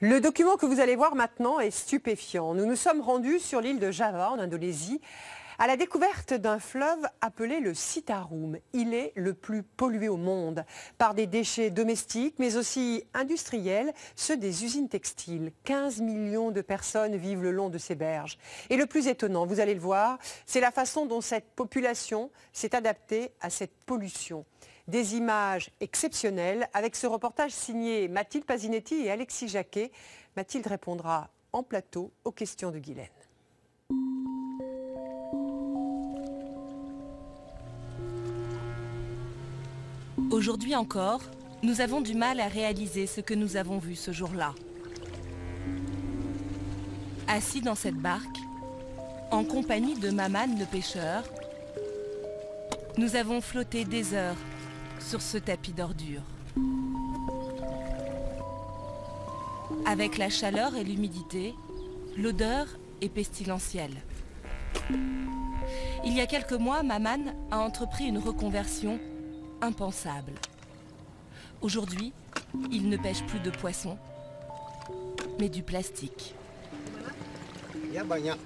Le document que vous allez voir maintenant est stupéfiant. Nous nous sommes rendus sur l'île de Java, en Indonésie, à la découverte d'un fleuve appelé le Citarum. Il est le plus pollué au monde par des déchets domestiques, mais aussi industriels, ceux des usines textiles. 15 millions de personnes vivent le long de ces berges. Et le plus étonnant, vous allez le voir, c'est la façon dont cette population s'est adaptée à cette pollution. Des images exceptionnelles avec ce reportage signé Mathilde Pazinetti et Alexis Jacquet. Mathilde répondra en plateau aux questions de Guylaine. Aujourd'hui encore, nous avons du mal à réaliser ce que nous avons vu ce jour-là. Assis dans cette barque, en compagnie de Maman le pêcheur, nous avons flotté des heures sur ce tapis d'ordures. Avec la chaleur et l'humidité, l'odeur est pestilentielle. Il y a quelques mois, Maman a entrepris une reconversion impensable. Aujourd'hui, il ne pêche plus de poissons, mais du plastique.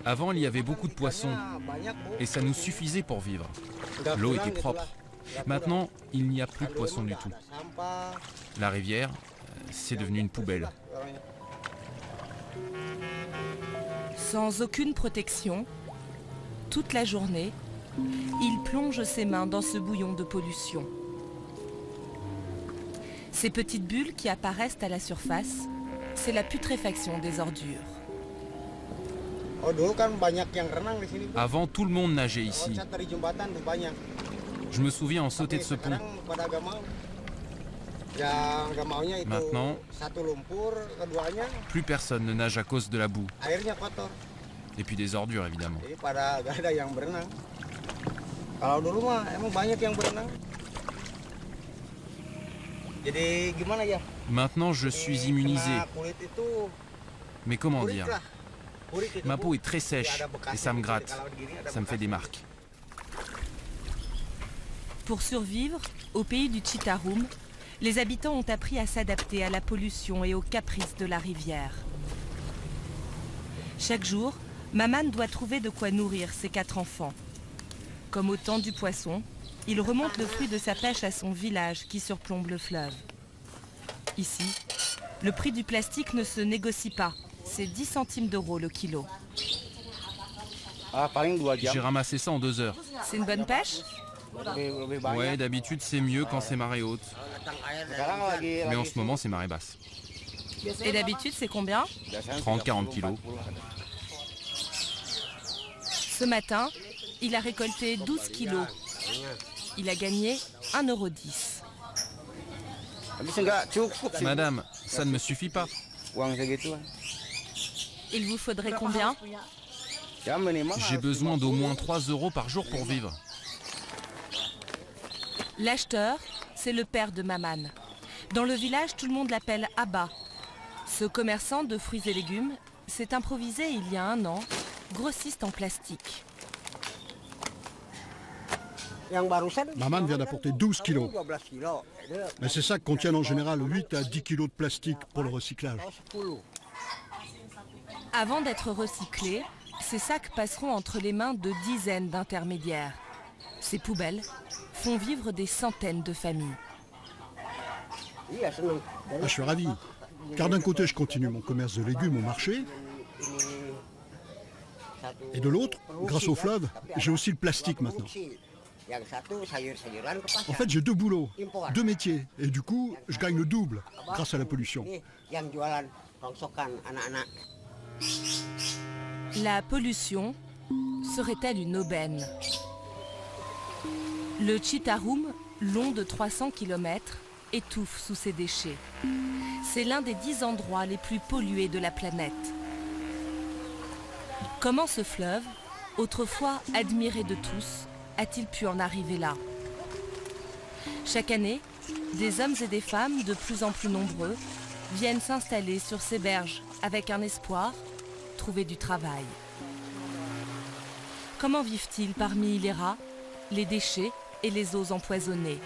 Avant, il y avait beaucoup de poissons et ça nous suffisait pour vivre. L'eau était propre. Maintenant, il n'y a plus de poissons du tout. La rivière, c'est devenu une poubelle. Sans aucune protection, toute la journée, il plonge ses mains dans ce bouillon de pollution. Ces petites bulles qui apparaissent à la surface, c'est la putréfaction des ordures. Avant, tout le monde nageait ici. Je me souviens en sauter de ce pont. Maintenant, plus personne ne nage à cause de la boue. Et puis des ordures, évidemment. Maintenant, je suis immunisé. Mais comment dire? Ma peau est très sèche et ça me gratte. Ça me fait des marques. Pour survivre, au pays du Citarum, les habitants ont appris à s'adapter à la pollution et aux caprices de la rivière. Chaque jour, Maman doit trouver de quoi nourrir ses 4 enfants. Comme au temps du poisson, il remonte le fruit de sa pêche à son village qui surplombe le fleuve. Ici, le prix du plastique ne se négocie pas. C'est 10 centimes d'euros le kilo. J'ai ramassé ça en 2 heures. C'est une bonne pêche? Ouais, d'habitude c'est mieux quand c'est marée haute. Mais en ce moment c'est marée basse. Et d'habitude c'est combien? 30-40 kilos. Ce matin, il a récolté 12 kilos. Il a gagné 1,10 €. Madame, ça ne me suffit pas. Il vous faudrait combien? J'ai besoin d'au moins 3 € par jour pour vivre. L'acheteur, c'est le père de Maman. Dans le village, tout le monde l'appelle Abba. Ce commerçant de fruits et légumes s'est improvisé il y a 1 an, grossiste en plastique. Maman vient d'apporter 12 kilos. Mais ces sacs contiennent en général 8 à 10 kilos de plastique pour le recyclage. Avant d'être recyclés, ces sacs passeront entre les mains de dizaines d'intermédiaires. Ces poubelles font vivre des centaines de familles. Je suis ravi, car d'un côté je continue mon commerce de légumes au marché, et de l'autre, grâce au fleuve, j'ai aussi le plastique maintenant. En fait, j'ai 2 boulots, 2 métiers, et du coup, je gagne le double grâce à la pollution. La pollution serait-elle une aubaine? Le Citarum, long de 300 km, étouffe sous ses déchets. C'est l'un des 10 endroits les plus pollués de la planète. Comment ce fleuve, autrefois admiré de tous, a-t-il pu en arriver là? Chaque année, des hommes et des femmes de plus en plus nombreux viennent s'installer sur ces berges avec un espoir, trouver du travail. Comment vivent-ils parmi les rats, les déchets et les eaux empoisonnées?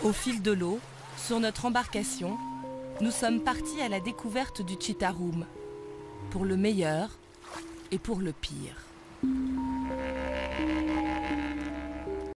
Au fil de l'eau, sur notre embarcation, nous sommes partis à la découverte du Chitarum, pour le meilleur et pour le pire.